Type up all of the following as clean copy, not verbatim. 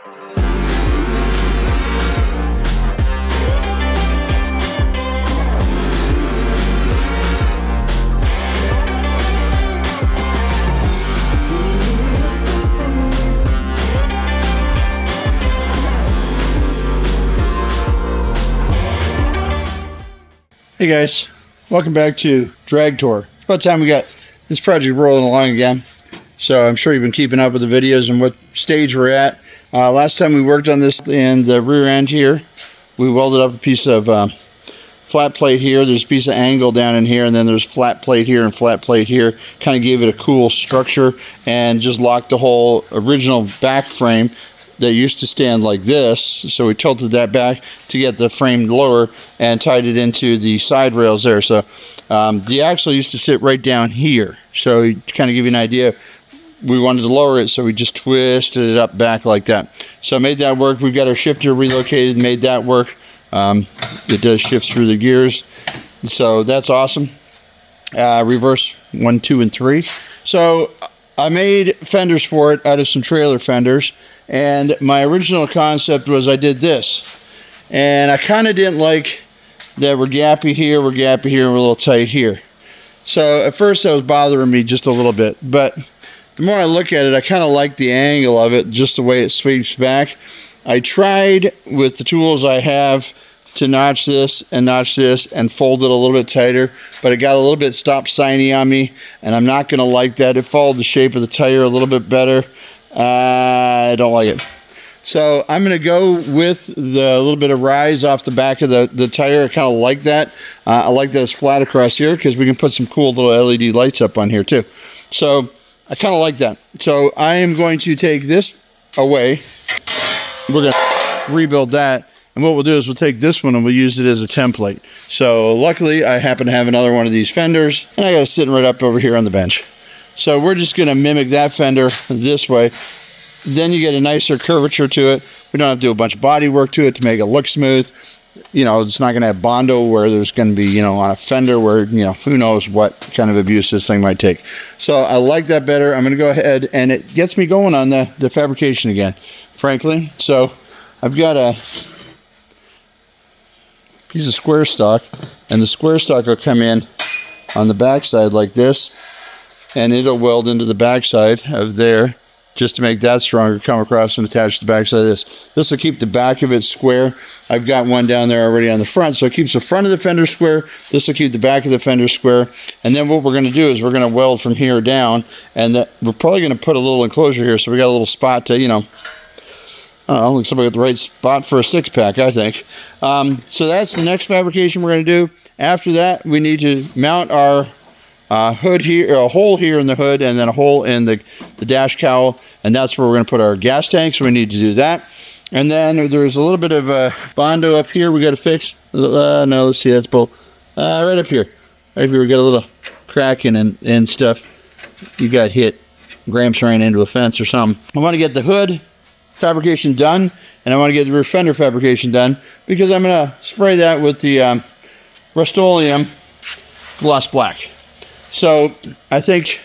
Hey guys, welcome back to Dragtor. It's about time we got this project rolling along again. So I'm sure you've been keeping up with the videos and what stage we're at. Last time we worked on this in the rear end here, we welded up a piece of flat plate here. There's a piece of angle down in here, and then there's flat plate here and flat plate here. Kind of gave it a cool structure and just locked the whole original back frame that used to stand like this, so we tilted that back to get the frame lower and tied it into the side rails there. So the axle used to sit right down here, so to kind of give you an idea, we wanted to lower it, so we just twisted it up back like that. So I made that work. We've got our shifter relocated, made that work. It does shift through the gears, so that's awesome. Reverse 1, 2, and 3. So I made fenders for it out of some trailer fenders. And my original concept was I did this, and I kind of didn't like that we're gappy here, and we're a little tight here. So at first that was bothering me just a little bit, but the more I look at it, I kind of like the angle of it, just the way it sweeps back. I tried with the tools I have to notch this and fold it a little bit tighter, but it got a little bit stop signy on me, and I'm not going to like that. It followed the shape of the tire a little bit better. I don't like it. So I'm going to go with the little bit of rise off the back of the tire. I kind of like that. I like that it's flat across here because we can put some cool little LED lights up on here too. So I kind of like that. So I am going to take this away. We're going to rebuild that. And what we'll do is we'll take this one and we'll use it as a template. So luckily I happen to have another one of these fenders, and I got it sitting right up over here on the bench. So we're just going to mimic that fender this way. Then you get a nicer curvature to it. We don't have to do a bunch of body work to it to make it look smooth. You know, it's not going to have Bondo where there's going to be, you know, on a fender where, you know, who knows what kind of abuse this thing might take. So I like that better. I'm going to go ahead, and it gets me going on the fabrication again, frankly. So I've got a piece of square stock, and the square stock will come in on the backside like this, and it'll weld into the backside of there just to make that stronger, come across and attach to the backside of this. This will keep the back of it square. I've got one down there already on the front, so it keeps the front of the fender square. This will keep the back of the fender square. And then what we're going to do is we're going to weld from here down, and we're probably going to put a little enclosure here, so we got a little spot to, you know, I don't know, like somebody got the right spot for a six-pack, I think. So that's the next fabrication we're going to do. After that, we need to mount our hood here, a hole here in the hood, and then a hole in the dash cowl, and that's where we're going to put our gas tank, so we need to do that. And then there's a little bit of Bondo up here we got to fix. No, let's see, that's both right up here. Right here we got a little cracking and stuff. You got hit. Gramps ran into a fence or something. I want to get the hood fabrication done, and I want to get the rear fender fabrication done, because I'm going to spray that with the Rust-Oleum gloss black. So I think,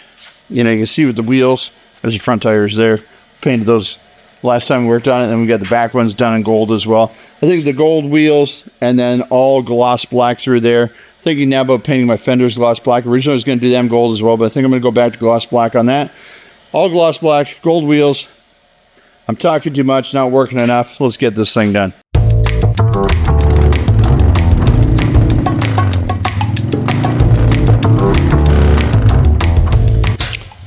you know, you can see with the wheels, there's the front tires there, painted those last time we worked on it, and we got the back ones done in gold as well. I think the gold wheels and then all gloss black through there. Thinking now about painting my fenders gloss black. Originally I was going to do them gold as well, but I think I'm going to go back to gloss black on that. All gloss black, gold wheels. I'm talking too much, not working enough. Let's get this thing done.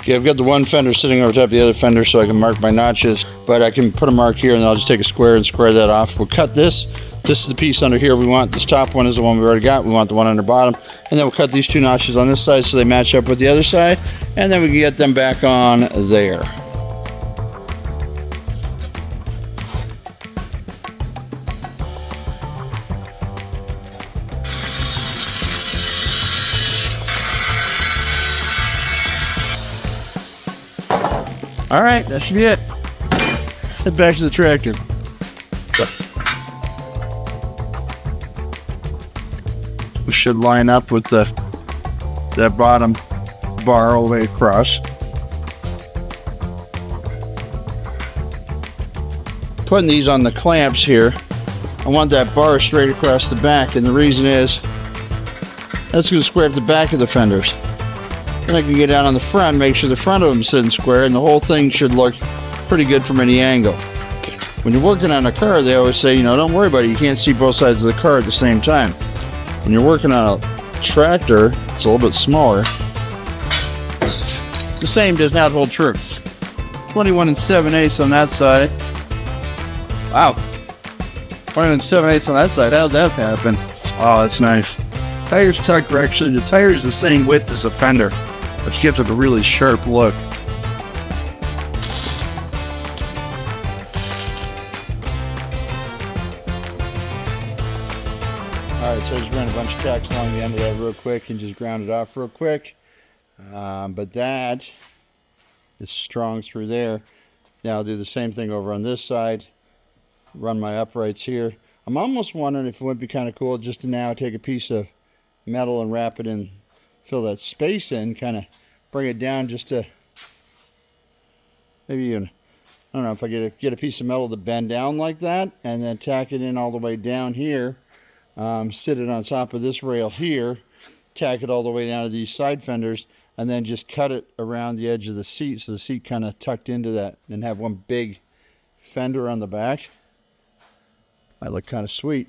Okay, I've got the one fender sitting over top of the other fender so I can mark my notches, but I can put a mark here and I'll just take a square and square that off. We'll cut this. This is the piece under here we want. This top one is the one we already got. We want the one under bottom. And then we'll cut these two notches on this side so they match up with the other side. And then we can get them back on there. All right, that should be it. Head back to the tractor. We should line up with that bottom bar all the way across. putting these on the clamps here, I want that bar straight across the back, and the reason is that's going to square up the back of the fenders. Then I can get down on the front, make sure the front of them sitting square, and the whole thing should look pretty good from any angle. When you're working on a car, they always say, you know, don't worry about it, you can't see both sides of the car at the same time. When you're working on a tractor, it's a little bit smaller. The same does not hold true. 21 7/8 on that side. Wow. 21 7/8 on that side. How'd that happen? Oh, that's nice. Tires tucked actually. The tire is the same width as the fender, which gives it a really sharp look. Alright, so I just ran a bunch of tacks along the end of that real quick and just ground it off real quick. But that is strong through there. Now I'll do the same thing over on this side. Run my uprights here. I'm almost wondering if it would be kind of cool just to now take a piece of metal and wrap it in, fill that space in, kind of bring it down just to maybe even, I don't know, if I get a piece of metal to bend down like that and then tack it in all the way down here, sit it on top of this rail here, tack it all the way down to these side fenders, and then just cut it around the edge of the seat so the seat kind of tucked into that, and have one big fender on the back. Might look kind of sweet.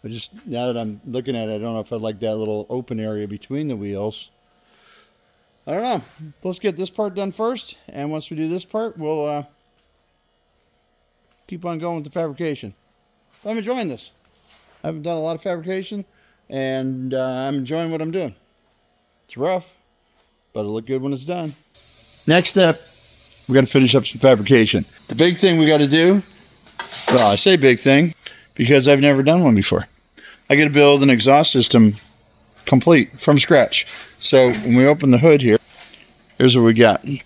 But just now that I'm looking at it, I don't know if I like that little open area between the wheels. I don't know. Let's get this part done first, and once we do this part, we'll keep on going with the fabrication. I'm enjoying this. I haven't done a lot of fabrication, and I'm enjoying what I'm doing. It's rough, but it'll look good when it's done. Next step, we got to finish up some fabrication. The big thing we got to do, well, I say big thing because I've never done one before. I got to build an exhaust system complete from scratch. So when we open the hood here, here's what we got. We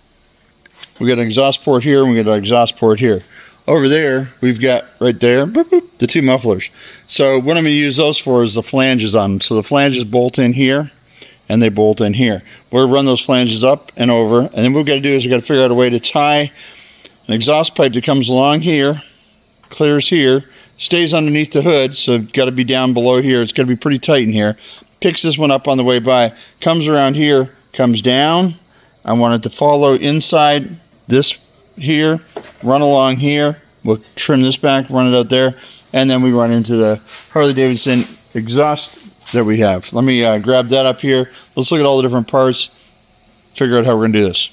got an exhaust port here, and we got an exhaust port here. Over there, we've got right there, boop, boop, the two mufflers. So what I'm going to use those for is the flanges on them. So the flanges bolt in here, and they bolt in here. We'll run those flanges up and over, and then what we've got to do is we've got to figure out a way to tie an exhaust pipe that comes along here, clears here, stays underneath the hood, so it's got to be down below here. It's got to be pretty tight in here. Picks this one up on the way by, comes around here, comes down. I want it to follow inside this here, run along here. We'll trim this back, run it out there, and then we run into the Harley-Davidson exhaust that we have. Let me grab that up here. Let's look at all the different parts, figure out how we're going to do this.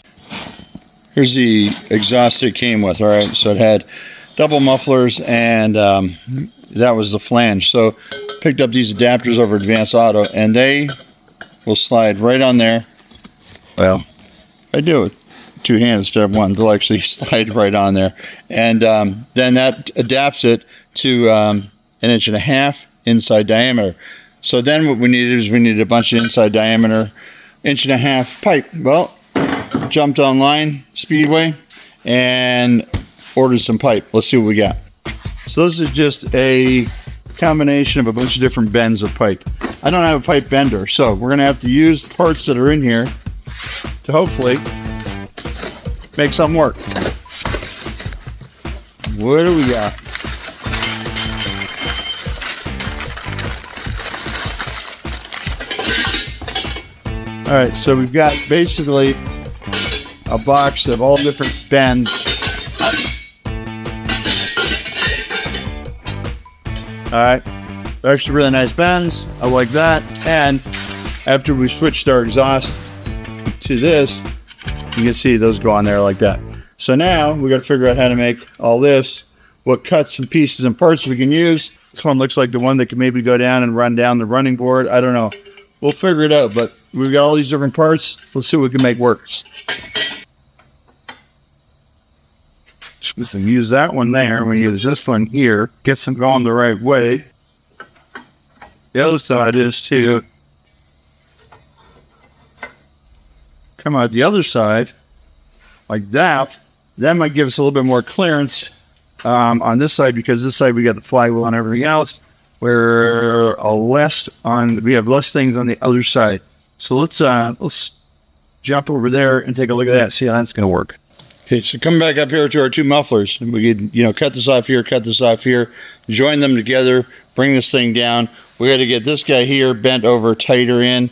Here's the exhaust it came with, all right? So it had double mufflers, and that was the flange. So picked up these adapters over Advanced Auto, and they will slide right on there. Well, I do it. Two hands instead of one. They'll actually slide right on there, and then that adapts it to 1.5 inch inside diameter. So then what we needed is we needed a bunch of inside diameter 1.5 inch pipe. Well, jumped online, Speedway, and ordered some pipe. Let's see what we got. So this is just a combination of a bunch of different bends of pipe. I don't have a pipe bender, so we're going to have to use the parts that are in here to hopefully make something work. What do we got? Alright, so we've got basically a box of all different bends. Alright, they're actually really nice bends. I like that. And after we switched our exhaust to this, you can see those go on there like that. So now we got to figure out how to make all this, what cuts and pieces and parts we can use. This one looks like the one that can maybe go down and run down the running board. I don't know. We'll figure it out, but we've got all these different parts. Let's see what we can make work. We can use that one there. We use this one here. Gets them going the right way. The other side is too. Come out the other side like that. That might give us a little bit more clearance on this side, because this side we got the flywheel and everything else. We're we have less things on the other side. So let's jump over there and take a look at that. See how that's going to work. Okay, so coming back up here to our two mufflers, we could, cut this off here, join them together, bring this thing down. We got to get this guy here bent over tighter in.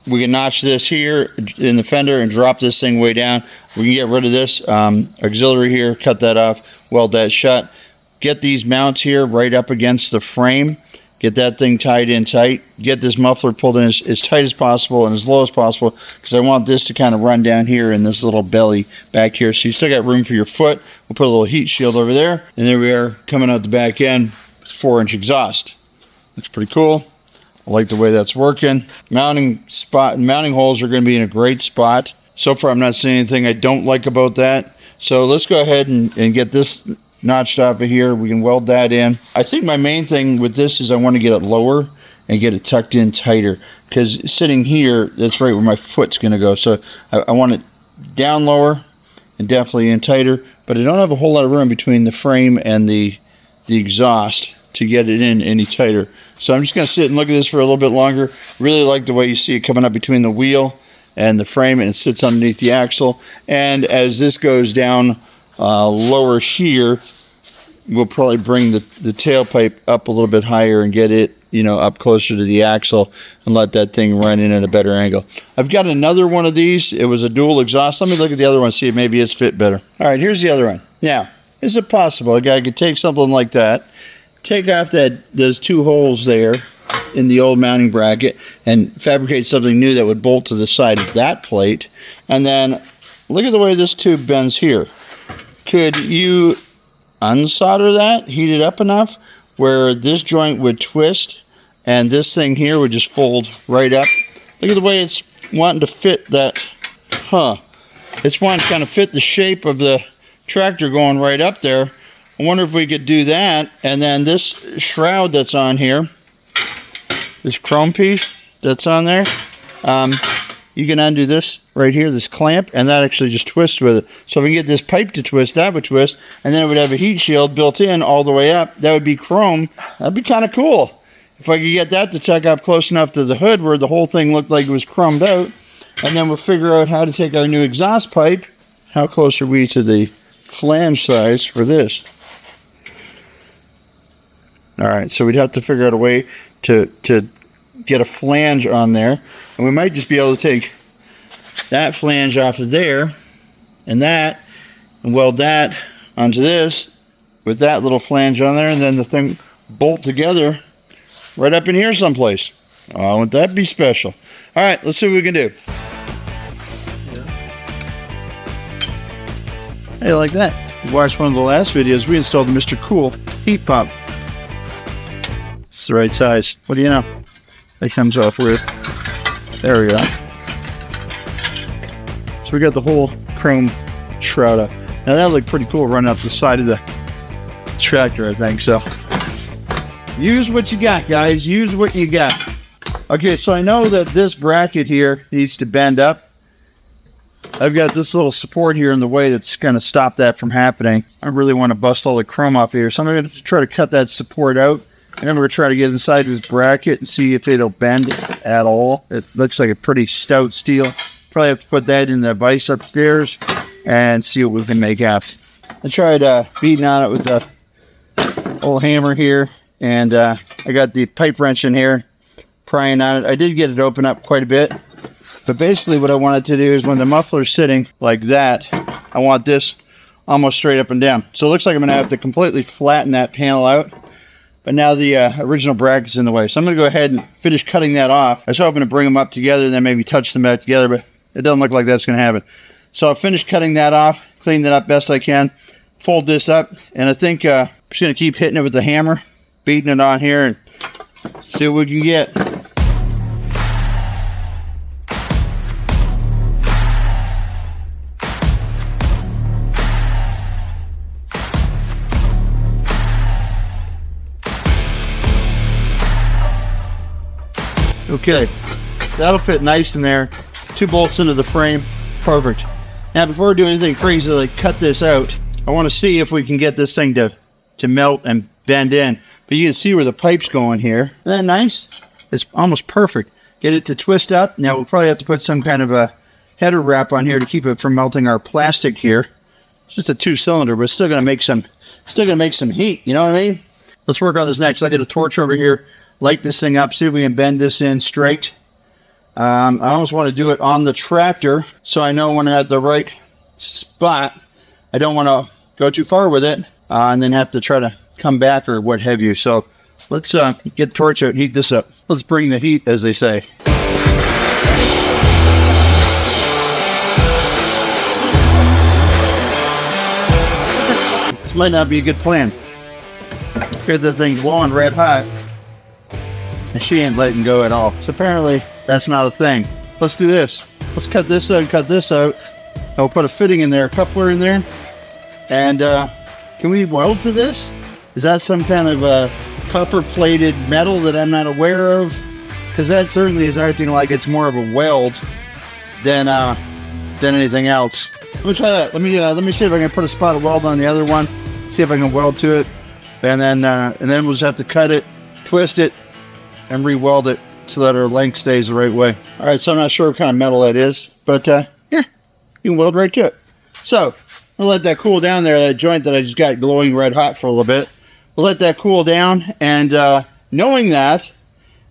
We can notch this here in the fender and drop this thing way down. We can get rid of this auxiliary here, cut that off, weld that shut. Get these mounts here right up against the frame. Get that thing tied in tight. Get this muffler pulled in as tight as possible and as low as possible, because I want this to kind of run down here in this little belly back here. So you still got room for your foot. We'll put a little heat shield over there. And there we are, coming out the back end with 4-inch exhaust. Looks pretty cool. I like the way that's working. Mounting holes are going to be in a great spot. So far I'm not seeing anything I don't like about that. So let's go ahead and get this notched off of here. We can weld that in. I think my main thing with this is I want to get it lower and get it tucked in tighter, because sitting here, that's right where my foot's going to go. So I want it down lower and definitely in tighter, but I don't have a whole lot of room between the frame and the exhaust to get it in any tighter. So I'm just going to sit and look at this for a little bit longer. Really like the way you see it coming up between the wheel and the frame, and it sits underneath the axle. And as this goes down lower here, we'll probably bring the tailpipe up a little bit higher and get it up closer to the axle and let that thing run in at a better angle. I've got another one of these. It was a dual exhaust. Let me look at the other one, see if maybe it's fit better. All right, here's the other one. Now, is it possible a guy could take something like that, take off those two holes there in the old mounting bracket and fabricate something new that would bolt to the side of that plate, and then look at the way this tube bends here. Could you unsolder that, heat it up enough where this joint would twist and this thing here would just fold right up? Look at the way it's wanting to fit that. It's wanting to kind of fit the shape of the tractor going right up there. I wonder if we could do that, and then this shroud that's on here, this chrome piece that's on there, you can undo this right here, this clamp, and that actually just twists with it. So if we can get this pipe to twist, that would twist, and then it would have a heat shield built in all the way up. That would be chrome. That'd be kind of cool. If I could get that to tuck up close enough to the hood where the whole thing looked like it was chromed out, and then we'll figure out how to take our new exhaust pipe. How close are we to the flange size for this? All right, so we'd have to figure out a way to get a flange on there, and we might just be able to take that flange off of there and weld that onto this with that little flange on there, and then the thing bolt together right up in here someplace. Oh, wouldn't that be special? All right, let's see what we can do. Hey, like that. You watched one of the last videos, we installed the Mr. Cool heat pump. It's the right size. What do you know? It comes off with. There we go. So we got the whole chrome shroud up. Now that looked pretty cool running up the side of the tractor, I think. So use what you got, guys. Use what you got. Okay, so I know that this bracket here needs to bend up. I've got this little support here in the way that's going to stop that from happening. I really want to bust all the chrome off here, so I'm going to try to cut that support out. And then we're going to try to get inside this bracket and see if it'll bend at all. It looks like a pretty stout steel. Probably have to put that in the vise upstairs and see what we can make out. I tried beating on it with the old hammer here, and I got the pipe wrench in here, prying on it. I did get it open up quite a bit, but basically what I wanted to do is when the muffler's sitting like that, I want this almost straight up and down. So it looks like I'm going to have to completely flatten that panel out. But now the original bracket's in the way. So I'm going to go ahead and finish cutting that off. I was hoping to bring them up together and then maybe touch them back together, but it doesn't look like that's going to happen. So I'll finish cutting that off, clean that up best I can, fold this up, and I think I'm just going to keep hitting it with the hammer, beating it on here, and see what we can get. Okay, that'll fit nice in there. 2 bolts into the frame, perfect. Now before we do anything crazy like cut this out, I want to see if we can get this thing to melt and bend in. But you can see where the pipe's going here. Isn't that nice? It's almost perfect. Get it to twist up. Now we'll probably have to put some kind of a header wrap on here to keep it from melting our plastic here. It's just a 2-cylinder, but it's still gonna make some heat, you know what I mean? Let's work on this next. I get a torch over here, light this thing up, see if we can bend this in straight. I almost want to do it on the tractor so I know when I'm at the right spot. I don't want to go too far with it and then have to try to come back or what have you. So let's get the torch out and heat this up. Let's bring the heat, as they say. This might not be a good plan. Here this thing's blowing red hot and she ain't letting go at all. So apparently that's not a thing. Let's do this. Let's cut this out and cut this out. I'll put a fitting in there, a coupler in there. And can we weld to this? Is that some kind of a copper plated metal that I'm not aware of? Because that certainly is acting like it's more of a weld than anything else. Let me try that. Let me see if I can put a spot of weld on the other one. See if I can weld to it. And then we'll just have to cut it, twist it, and re-weld it so that our length stays the right way. All right, so I'm not sure what kind of metal that is, but yeah, you can weld right to it. So I'll let that cool down there, that joint that I just got glowing red hot for a little bit. We'll let that cool down, and knowing that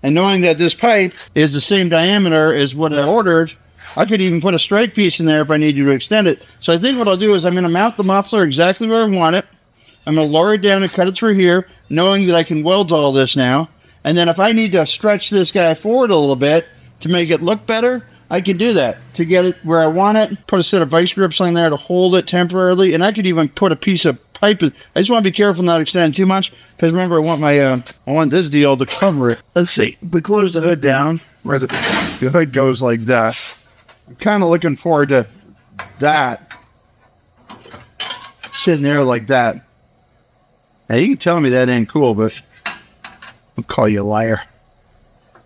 this pipe is the same diameter as what I ordered, I could even put a strike piece in there if I need you to extend it. So I think what I'll do is I'm going to mount the muffler exactly where I want it. I'm going to lower it down and cut it through here, knowing that I can weld all this now. And then if I need to stretch this guy forward a little bit to make it look better, I can do that to get it where I want it. Put a set of vice grips on there to hold it temporarily. And I could even put a piece of pipe. I just want to be careful not extending too much. Because remember, I want this deal to cover it. Let's see. We close the hood down where the hood goes like that. I'm kind of looking forward to that sitting there like that. Now you can tell me that ain't cool, but I'll call you a liar.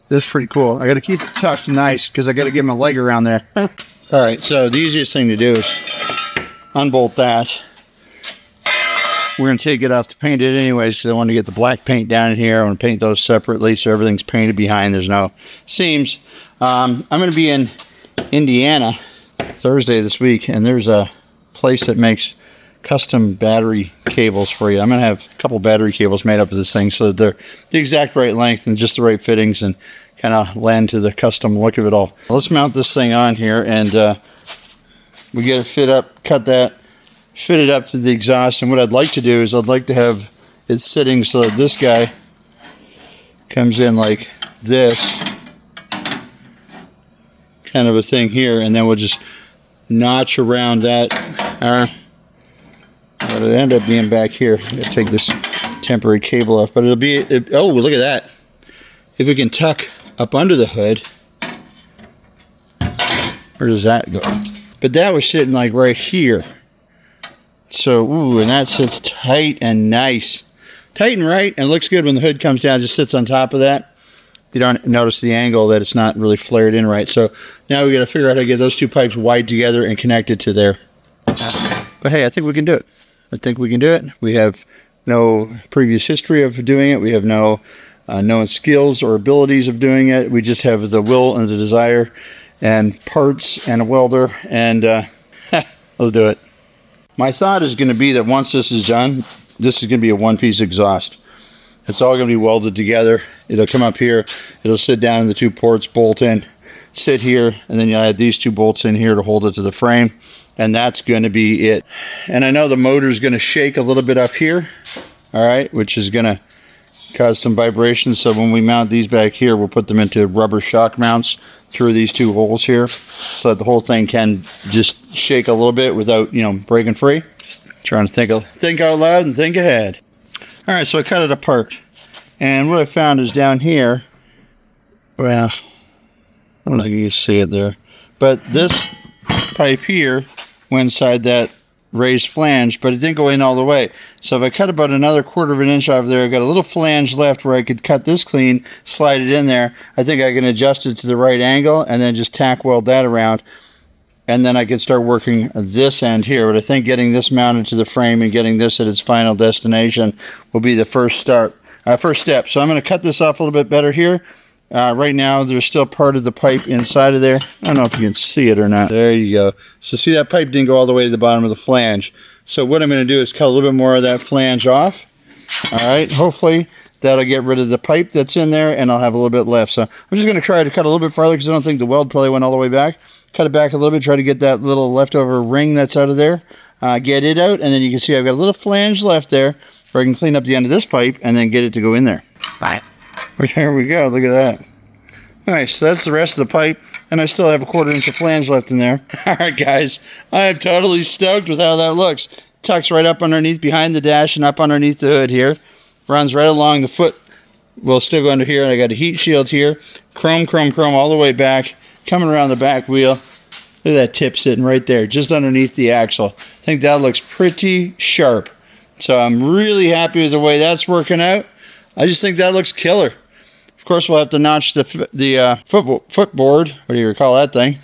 This is pretty cool. I got to keep it tucked nice because I got to get my leg around there. All right, so the easiest thing to do is unbolt that. We're going to take it off to paint it anyway, so I want to get the black paint down in here. I want to paint those separately so everything's painted behind. There's no seams. I'm going to be in Indiana Thursday this week, and there's a place that makes custom battery cables for you. I'm going to have a couple battery cables made up of this thing so that they're the exact right length and just the right fittings and kind of land to the custom look of it all. Let's mount this thing on here, and we get it fit up, cut that, fit it up to the exhaust. And what I'd like to do is I'd like to have it sitting so that this guy comes in like this kind of a thing here, and then we'll just notch around that. It'll end up being back here. I'm going to take this temporary cable off, but it'll be, oh, look at that. If we can tuck up under the hood, where does that go? But that was sitting like right here. So, ooh, and that sits tight and nice. Tight and right, and looks good when the hood comes down, just sits on top of that. You don't notice the angle that it's not really flared in right. So now we got to figure out how to get those two pipes wide together and connected to there. But hey, I think we can do it. I think we can do it. We have no previous history of doing it. We have no known skills or abilities of doing it. We just have the will and the desire and parts and a welder, and let's do it. My thought is going to be that once this is done, this is going to be a one-piece exhaust. It's all going to be welded together. It'll come up here. It'll sit down in the two ports, bolt in, sit here, and then you'll add these two bolts in here to hold it to the frame. And that's going to be it. And I know the motor is going to shake a little bit up here, all right, which is going to cause some vibrations. So when we mount these back here, we'll put them into rubber shock mounts through these two holes here so that the whole thing can just shake a little bit without, you know, breaking free. Just trying to think out loud and think ahead. All right, so I cut it apart. And what I found is down here, well, I don't know if you can see it there, but this pipe here went inside that raised flange, but it didn't go in all the way. So if I cut about another 1/4 of an inch off there, I got a little flange left where I could cut this clean, slide it in there. I think I can adjust it to the right angle and then just tack weld that around. And then I can start working this end here. But I think getting this mounted to the frame and getting this at its final destination will be the first step. So I'm going to cut this off a little bit better here. Right now, there's still part of the pipe inside of there. I don't know if you can see it or not. There you go. So see, that pipe didn't go all the way to the bottom of the flange. So what I'm going to do is cut a little bit more of that flange off. All right, hopefully that'll get rid of the pipe that's in there, and I'll have a little bit left. So I'm just going to try to cut a little bit farther because I don't think the weld probably went all the way back. Cut it back a little bit, try to get that little leftover ring that's out of there. Get it out, and then you can see I've got a little flange left there where I can clean up the end of this pipe and then get it to go in there. Bye. There we go, look at that. Nice, so that's the rest of the pipe, and I still have a 1/4 inch of flange left in there. All right, guys, I am totally stoked with how that looks. Tucks right up underneath, behind the dash, and up underneath the hood here. Runs right along the foot. Will still go under here, and I got a heat shield here. Chrome all the way back, coming around the back wheel. Look at that tip sitting right there, just underneath the axle. I think that looks pretty sharp. So I'm really happy with the way that's working out. I just think that looks killer. Of course, we'll have to notch the footboard, what do you call that thing,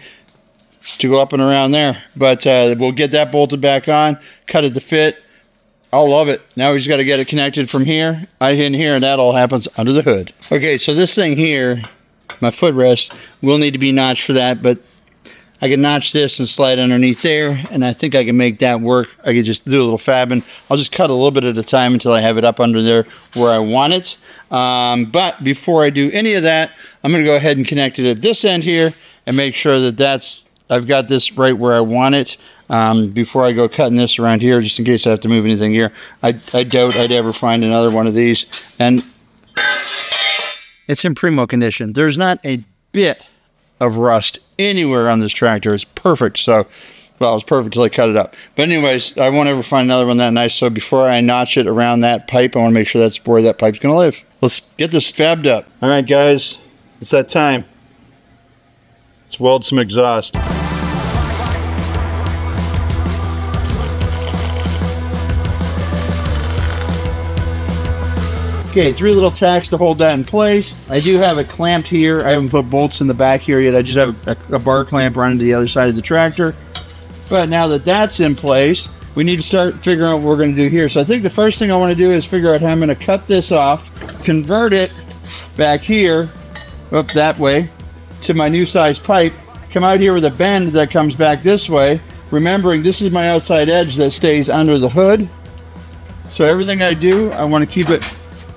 to go up and around there. But we'll get that bolted back on, cut it to fit. I'll love it. Now we just got to get it connected from here, in here, and that all happens under the hood. Okay, so this thing here, my footrest, will need to be notched for that, but I can notch this and slide underneath there, and I think I can make that work. I can just do a little fabbing. I'll just cut a little bit at a time until I have it up under there where I want it. But before I do any of that, I'm going to go ahead and connect it at this end here and make sure that I've got this right where I want it before I go cutting this around here, just in case I have to move anything here. I doubt I'd ever find another one of these. And it's in primo condition. There's not a bit of rust anywhere on this tractor. It's perfect. So, well, it's perfect till I cut it up. But anyways, I won't ever find another one that nice. So before I notch it around that pipe, I want to make sure that's where that pipe's going to live. Let's get this fabbed up. All right, guys, it's that time. Let's weld some exhaust. Okay, 3 little tacks to hold that in place. I do have it clamped here. I haven't put bolts in the back here yet. I just have a bar clamp running to the other side of the tractor. But now that that's in place, we need to start figuring out what we're going to do here. So I think the first thing I want to do is figure out how I'm going to cut this off, convert it back here, up that way, to my new size pipe, come out here with a bend that comes back this way, remembering this is my outside edge that stays under the hood. So everything I do, I want to keep it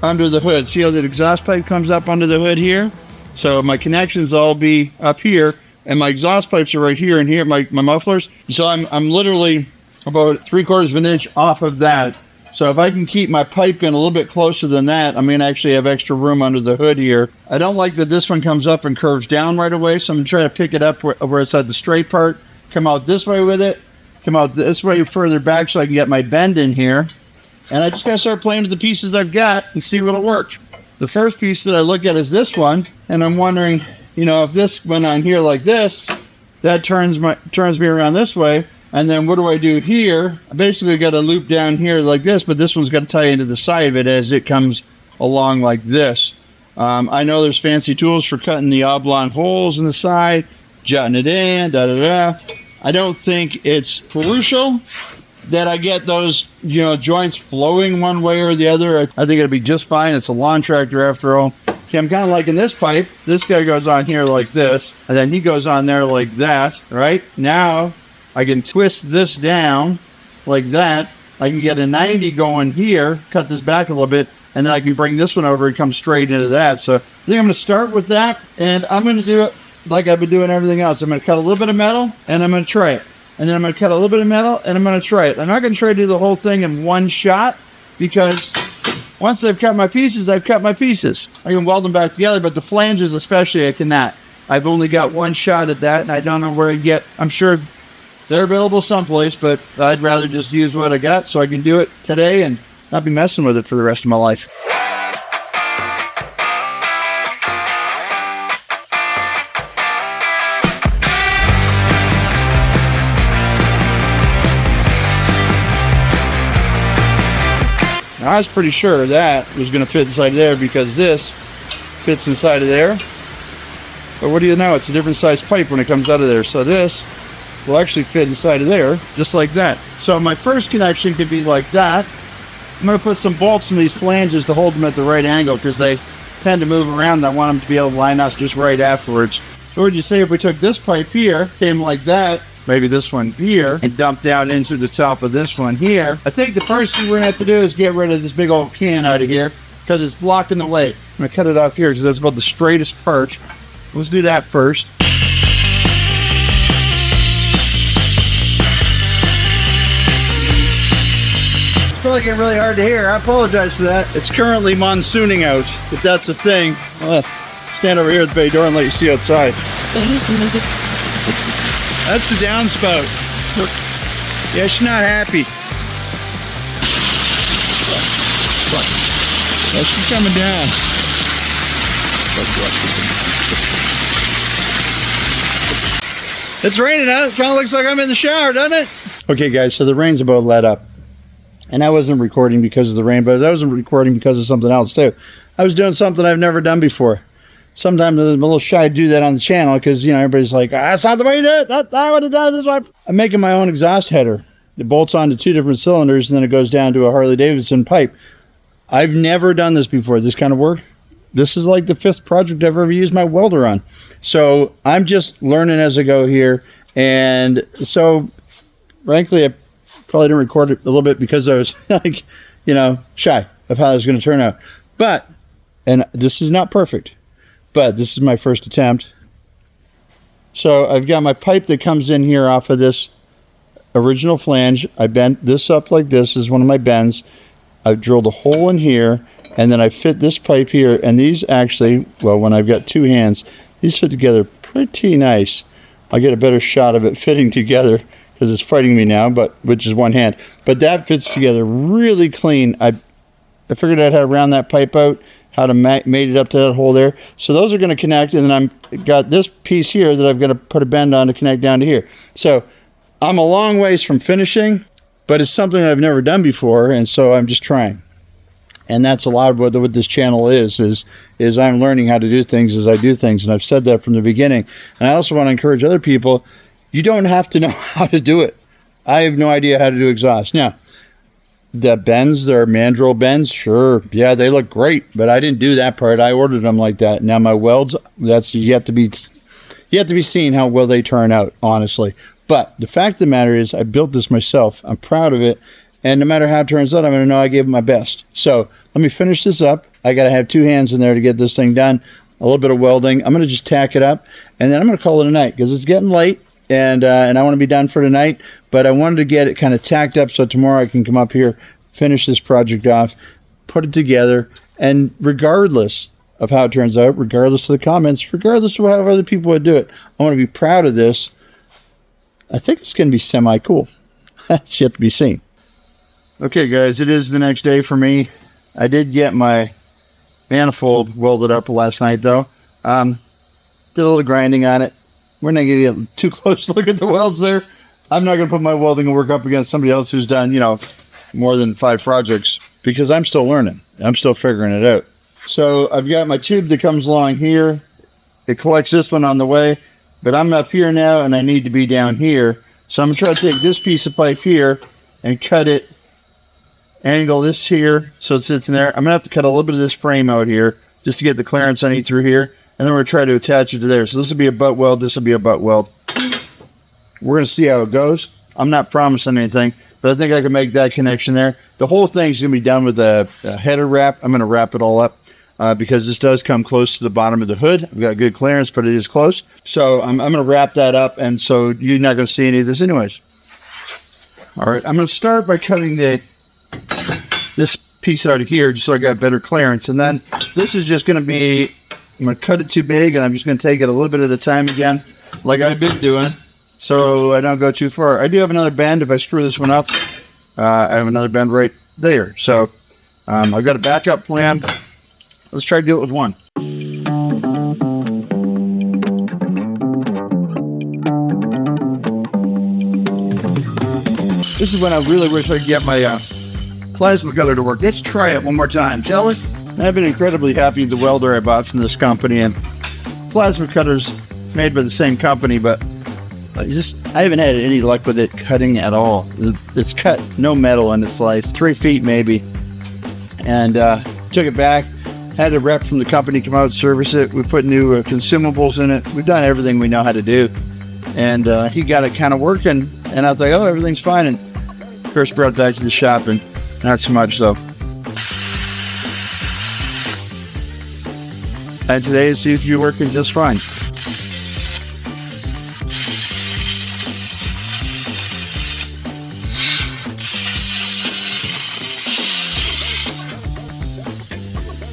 under the hood. See how the exhaust pipe comes up under the hood here? So my connections all be up here, and my exhaust pipes are right here and here, my mufflers. So I'm literally about 3/4 of an inch off of that. So if I can keep my pipe in a little bit closer than that, I'm going to actually have extra room under the hood here. I don't like that this one comes up and curves down right away, so I'm going to try to pick it up where it's at the straight part, come out this way with it, come out this way further back so I can get my bend in here. And I just got to start playing with the pieces I've got and see what'll work. The first piece that I look at is this one, and I'm wondering, if this went on here like this, that turns me around this way. And then what do I do here? I basically got a loop down here like this, but this one's got to tie into the side of it as it comes along like this. I know there's fancy tools for cutting the oblong holes in the side, jutting it in, I don't think it's crucial that I get those, joints flowing one way or the other. I think it'll be just fine. It's a lawn tractor after all. Okay, I'm kind of liking this pipe. This guy goes on here like this, and then he goes on there like that, right? Now, I can twist this down like that. I can get a 90 going here, cut this back a little bit, and then I can bring this one over and come straight into that. So I think I'm going to start with that, and I'm going to do it like I've been doing everything else. I'm going to cut a little bit of metal, and I'm going to try it. And then I'm going to cut a little bit of metal, and I'm going to try it. I'm not going to try to do the whole thing in one shot, because once I've cut my pieces, I've cut my pieces. I can weld them back together, but the flanges especially, I cannot. I've only got one shot at that, and I don't know where to get. I'm sure they're available someplace, but I'd rather just use what I got so I can do it today and not be messing with it for the rest of my life. I was pretty sure that was going to fit inside of there because this fits inside of there. But what do you know? It's a different size pipe when it comes out of there. So this will actually fit inside of there, just like that. So my first connection could be like that. I'm going to put some bolts in these flanges to hold them at the right angle because they tend to move around and I want them to be able to line up just right afterwards. So what would you say if we took this pipe here, came like that, maybe this one here, and dump down into the top of this one here. I think the first thing we're gonna have to do is get rid of this big old can out of here because it's blocking the way. I'm gonna cut it off here because that's about the straightest part. Let's do that first. It's probably getting really hard to hear. I apologize for that. It's currently monsooning out, if that's a thing. I'll stand over here at the bay door and let you see outside. That's the downspout. Yeah, she's not happy. Yeah, she's coming down. It's raining out. It kind of looks like I'm in the shower, doesn't it? Okay, guys, so the rain's about let up. And I wasn't recording because of the rain, but I wasn't recording because of something else, too. I was doing something I've never done before. Sometimes I'm a little shy to do that on the channel because, you know, everybody's like, that's not the way you do it. I would have done it this way. I'm making my own exhaust header. It bolts onto 2 different cylinders and then it goes down to a Harley-Davidson pipe. I've never done this before, this kind of work. This is like the 5th project I've ever used my welder on. So I'm just learning as I go here. And so, frankly, I probably didn't record it a little bit because I was like, you know, shy of how it was going to turn out. But, and this is not perfect, but this is my first attempt. So I've got my pipe that comes in here off of this original flange. I bent this up like this is one of my bends. I've drilled a hole in here, and then I fit this pipe here, and these actually, well, when I've got 2 hands, these fit together pretty nice. I'll get a better shot of it fitting together because it's fighting me now, but which is one hand. But that fits together really clean. I figured out how to round that pipe out, how to made it up to that hole there. So those are going to connect, and then I'm got this piece here that I've got to put a bend on to connect down to here. So I'm a long ways from finishing, but it's something I've never done before, and so I'm just trying. And that's a lot of what this channel is I'm learning how to do things as I do things, and I've said that from the beginning. And I also want to encourage other people, you don't have to know how to do it. I have no idea how to do exhaust. Now, the bends, they're mandrel bends, sure, yeah, they look great, but I didn't do that part. I ordered them like that. Now my welds, that's yet to be seen how well they turn out, honestly. But the fact of the matter is, I built this myself. I'm proud of it, and no matter how it turns out, I'm going to know I gave it my best. So let me finish this up. I got to have 2 hands in there to get this thing done. A little bit of welding. I'm going to just tack it up, and then I'm going to call it a night because it's getting late. And I want to be done for tonight, but I wanted to get it kind of tacked up so tomorrow I can come up here, finish this project off, put it together, and regardless of how it turns out, regardless of the comments, regardless of how other people would do it, I want to be proud of this. I think it's going to be semi-cool. That's yet to be seen. Okay, guys, it is the next day for me. I did get my manifold welded up last night, though. Did a little grinding on it. We're not going to get too close to look at the welds there. I'm not going to put my welding work up against somebody else who's done, you know, more than 5 projects because I'm still learning. I'm still figuring it out. So I've got my tube that comes along here. It collects this one on the way, but I'm up here now and I need to be down here. So I'm going to try to take this piece of pipe here and cut it, angle this here so it sits in there. I'm going to have to cut a little bit of this frame out here just to get the clearance I need through here. And then we're going to try to attach it to there. So this will be a butt weld. This will be a butt weld. We're going to see how it goes. I'm not promising anything, but I think I can make that connection there. The whole thing's going to be done with a header wrap. I'm going to wrap it all up because this does come close to the bottom of the hood. I've got good clearance, but it is close. So I'm going to wrap that up, and so you're not going to see any of this anyways. All right, I'm going to start by cutting this piece out of here just so I got better clearance. And then this is just going to be, I'm going to cut it too big, and I'm just going to take it a little bit at a time again, like I've been doing, so I don't go too far. I do have another bend. If I screw this one up, I have another bend right there. So I've got a backup plan. Let's try to do it with one. This is when I really wish I could get my plasma cutter to work. Let's try it one more time, shall we? I've been incredibly happy with the welder I bought from this company, and plasma cutters made by the same company, but I haven't had any luck with it cutting at all. It's cut no metal in its slice, 3 feet maybe, and took it back, had a rep from the company come out and service it. We put new consumables in it. We've done everything we know how to do, and he got it kind of working, and I was like, oh, everything's fine. And Chris brought it back to the shop, and not so much so. And today it seems to be working just fine.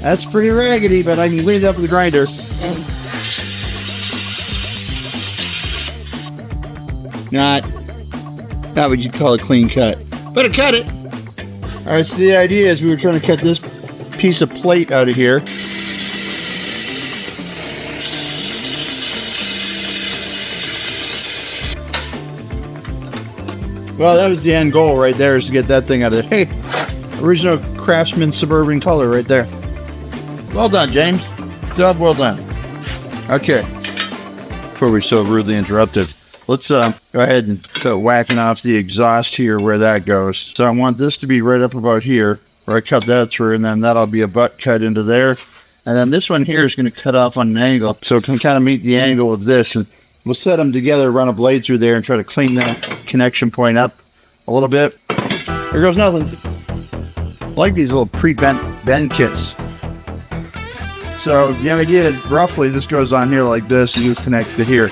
That's pretty raggedy, but I can clean it up with the grinder. Not what you'd call a clean cut, but I cut it. All right, so the idea is we were trying to cut this piece of plate out of here. Well, that was the end goal right there, is to get that thing out of there. Hey, original Craftsman Suburban color right there. Well done, James. Job well done. Okay, before we're so rudely interrupted, let's go ahead and start whacking off the exhaust here where that goes. So I want this to be right up about here, where I cut that through, and then that'll be a butt cut into there. And then this one here is going to cut off on an angle, so it can kind of meet the angle of this. And we'll set them together, run a blade through there, and try to clean that connection point up a little bit. There goes nothing. I like these little pre-bent bend kits. So the idea is roughly this goes on here like this, and you connect it here.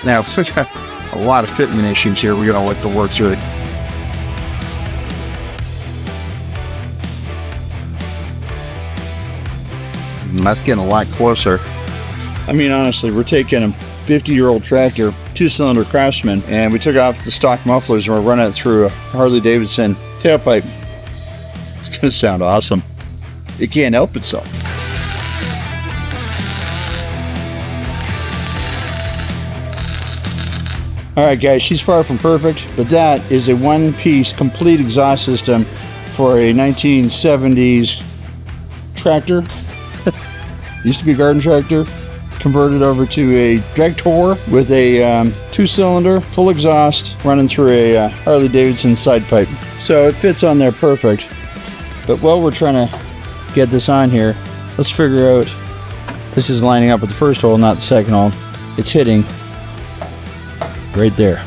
Now, since we have a lot of fitment issues here, we're going to like to work through it. And that's getting a lot closer. I mean, honestly, we're taking a 50-year-old tractor, 2-cylinder Craftsman, and we took off the stock mufflers and we're running it through a Harley-Davidson tailpipe. It's going to sound awesome. It can't help itself. Alright guys, she's far from perfect, but that is a one-piece complete exhaust system for a 1970s tractor. Used to be a garden tractor, converted over to a Dragtor with a 2-cylinder, full exhaust, running through a Harley-Davidson side pipe. So it fits on there perfect. But while we're trying to get this on here, let's figure out, this is lining up with the first hole, not the second hole. It's hitting right there.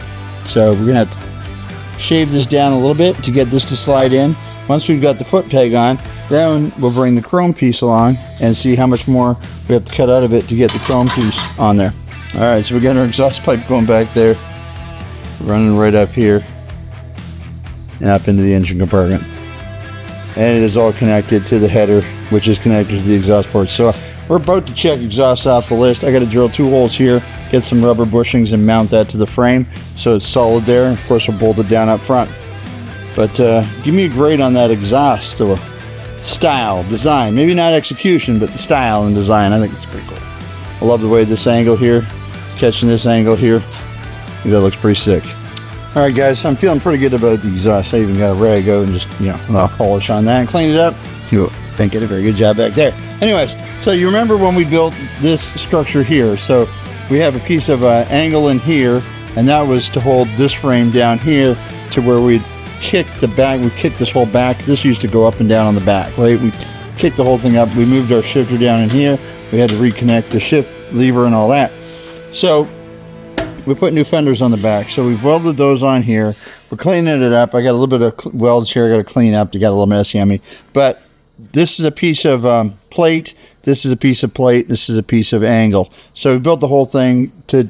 So we're gonna have to shave this down a little bit to get this to slide in. Once we've got the foot peg on, then we'll bring the chrome piece along and see how much more we have to cut out of it to get the chrome piece on there. Alright, so we got our exhaust pipe going back there, running right up here and up into the engine compartment. And it is all connected to the header, which is connected to the exhaust port. So we're about to check exhaust off the list. I got to drill 2 holes here, get some rubber bushings and mount that to the frame so it's solid there. And of course we'll bolt it down up front. But give me a grade on that exhaust style, design. Maybe not execution, but the style and design. I think it's pretty cool. I love the way this angle here, it's catching this angle here. I think that looks pretty sick. Alright guys, so I'm feeling pretty good about the exhaust. I even got a rag out and just, I'll polish on that and clean it up. You think I did a very good job back there. Anyways, so you remember when we built this structure here, so we have a piece of angle in here, and that was to hold this frame down here to where we'd kick the back, we kicked this whole back. This used to go up and down on the back, right? We kicked the whole thing up, we moved our shifter down in here, we had to reconnect the shift lever and all that. So we put new fenders on the back, so we've welded those on here. We're cleaning it up. I got a little bit of welds here I got to clean up. They got a little messy on me, but this is a piece of plate, this is a piece of plate, this is a piece of angle. So we built the whole thing to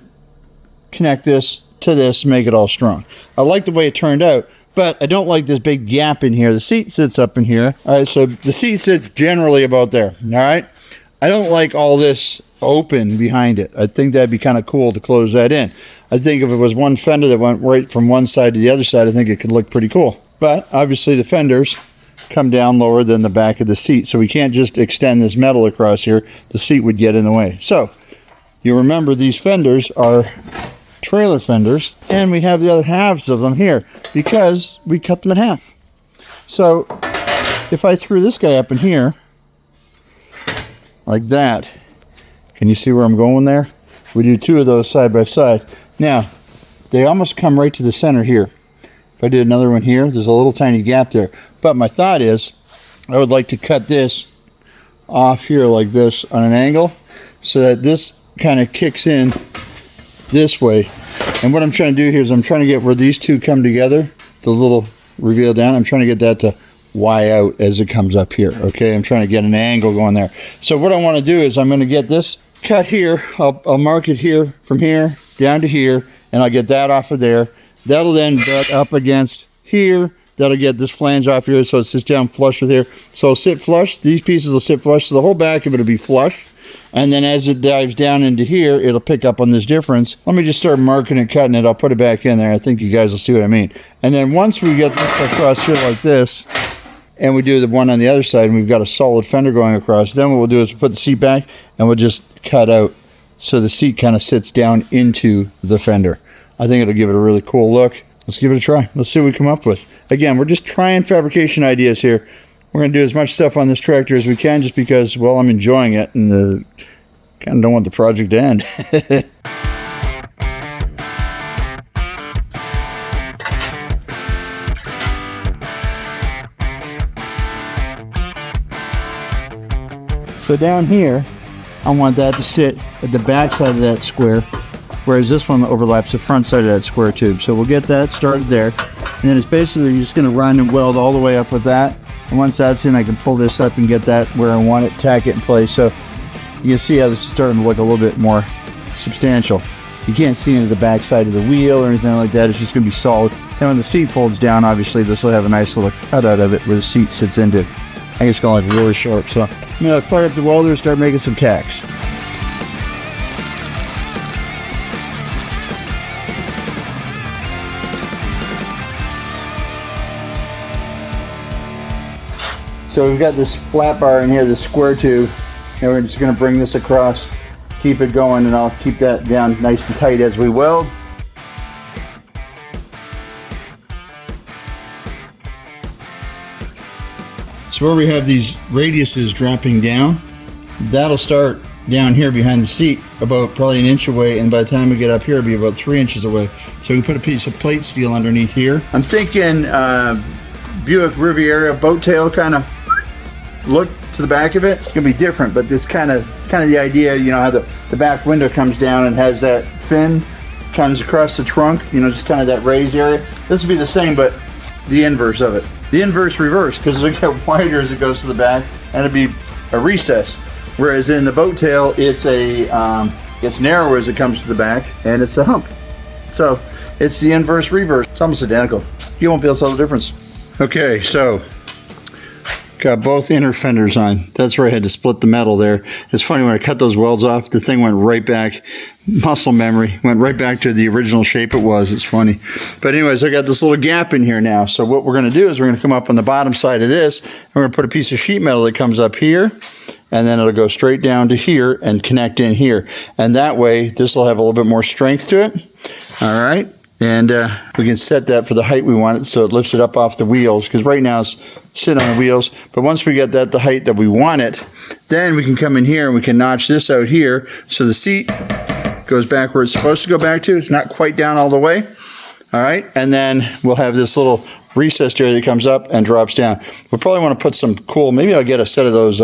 connect this to this, make it all strong. I like the way it turned out, but I don't like this big gap in here. The seat sits up in here. All right, so the seat sits generally about there. All right, I don't like all this open behind it. I think that'd be kind of cool to close that in. I think if it was one fender that went right from one side to the other side, I think it could look pretty cool. But obviously the fenders come down lower than the back of the seat, so we can't just extend this metal across here. The seat would get in the way. So you remember these fenders are trailer fenders, and we have the other halves of them here because we cut them in half. So if I threw this guy up in here like that, can you see where I'm going there? We do 2 of those side by side. Now they almost come right to the center here. If I did another one here, there's a little tiny gap there. But my thought is, I would like to cut this off here like this on an angle so that this kind of kicks in this way And what I'm trying to do here is I'm trying to get where these two come together, the little reveal down, I'm trying to get that to Y out as it comes up here, okay? I'm trying to get an angle going there. So what I want to do is I'm going to get this cut here. I'll mark it here, from here down to here, and I'll get that off of there. That'll then butt up against here. That'll get this flange off here so it sits down flush with here. So it'll sit flush. These pieces will sit flush, so the whole back of it will be flush. And then as it dives down into here, it'll pick up on this difference. Let me just start marking and cutting it. I'll put it back in there. I think you guys will see what I mean. And then once we get this across here like this, and we do the one on the other side, and we've got a solid fender going across, then what we'll do is we'll put the seat back, and we'll just cut out so the seat kind of sits down into the fender. I think it'll give it a really cool look. Let's give it a try. Let's see what we come up with. Again, we're just trying fabrication ideas here. We're going to do as much stuff on this tractor as we can just because, well, I'm enjoying it and kind of don't want the project to end. So down here, I want that to sit at the back side of that square, whereas this one overlaps the front side of that square tube. So we'll get that started there. And then it's basically just going to run and weld all the way up with that. And once that's in, I can pull this up and get that where I want it, tack it in place. So you can see how this is starting to look a little bit more substantial. You can't see into the back side of the wheel or anything like that. It's just going to be solid. And when the seat folds down, obviously this will have a nice little cutout of it where the seat sits into. I think it's going to look really sharp. So I'm going to fire up the welder and start making some tacks. So we've got this flat bar in here, this square tube, and we're just going to bring this across, keep it going, and I'll keep that down nice and tight as we weld. So where we have these radiuses dropping down, that'll start down here behind the seat about probably an inch away, and by the time we get up here it'll be about 3 inches away. So we put a piece of plate steel underneath here. I'm thinking Buick Riviera boat tail kind of look to the back of it. It's gonna be different, but this kind of the idea, you know, how the back window comes down and has that fin comes across the trunk, you know, just kind of that raised area. This would be the same, but the inverse of it. The inverse reverse, because it'll get wider as it goes to the back, and it'll be a recess. Whereas in the boat tail, it's it's narrower as it comes to the back, and it's a hump. So it's the inverse reverse. It's almost identical. You won't be able to tell the difference. Okay, so got both inner fenders on. That's where I had to split the metal there. It's funny, when I cut those welds off, the thing went right back, muscle memory, went right back to the original shape it was. It's funny. But anyways, I got this little gap in here now. So what we're going to do is we're going to come up on the bottom side of this, and we're going to put a piece of sheet metal that comes up here, and then it'll go straight down to here and connect in here. And that way, this will have a little bit more strength to it. All right. And we can set that for the height we want it, so it lifts it up off the wheels, because right now it's sitting on the wheels. But once we get that the height that we want it, then we can come in here and we can notch this out here so the seat goes back where it's supposed to go back to. It's not quite down all the way. All right, and then we'll have this little recessed area that comes up and drops down. We'll probably want to put some cool, maybe I'll get a set of those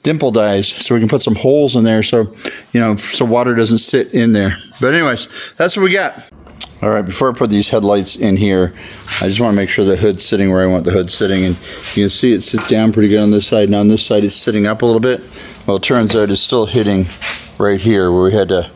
dimple dies so we can put some holes in there so, you know, so water doesn't sit in there. But anyways, that's what we got. All right, before I put these headlights in here, I just want to make sure the hood's sitting where I want the hood sitting. And you can see it sits down pretty good on this side. Now on this side it's sitting up a little bit. Well, it turns out it's still hitting right here where we had to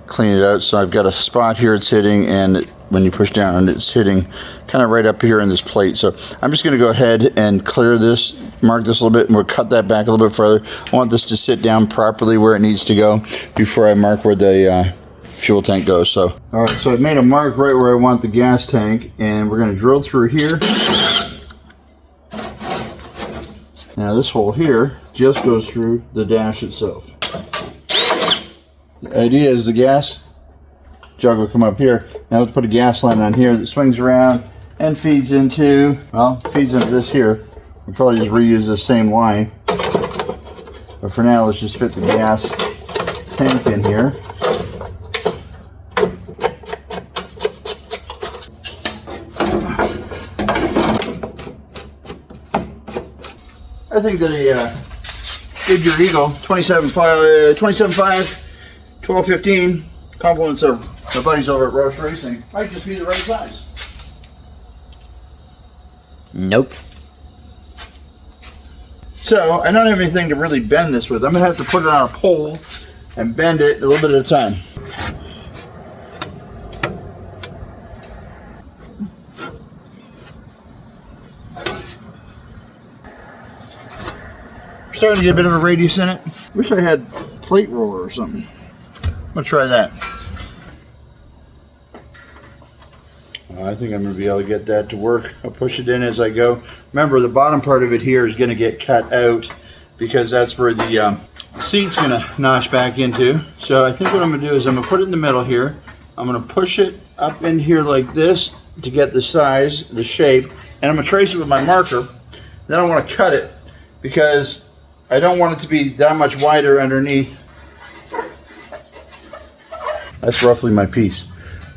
clean it out. So I've got a spot here it's hitting, and when you push down on it, it's hitting kind of right up here in this plate. So I'm just going to go ahead and clear this, mark this a little bit, and we'll cut that back a little bit further. I want this to sit down properly where it needs to go before I mark where the fuel tank goes. So all right, so I've made a mark right where I want the gas tank, and we're going to drill through here. Now this hole here just goes through the dash itself. The idea is the gas jug will come up here. Now let's put a gas line on here that swings around and feeds into, well, feeds into this here. We'll probably just reuse the same line, but for now let's just fit the gas tank in here. I think that a Goodyear Eagle 27.5, 1215 complements a My buddies over at Rush Racing might just be the right size. Nope. So I don't have anything to really bend this with. I'm going to have to put it on a pole and bend it a little bit at a time. Starting to get a bit of a radius in it. Wish I had plate roller or something. I'm going to try that. I think I'm going to be able to get that to work. I'll push it in as I go. Remember, the bottom part of it here is going to get cut out because that's where the seat's going to notch back into. So I think what I'm going to do is I'm going to put it in the middle here. I'm going to push it up in here like this to get the size, the shape, and I'm going to trace it with my marker. Then I want to cut it because I don't want it to be that much wider underneath. That's roughly my piece.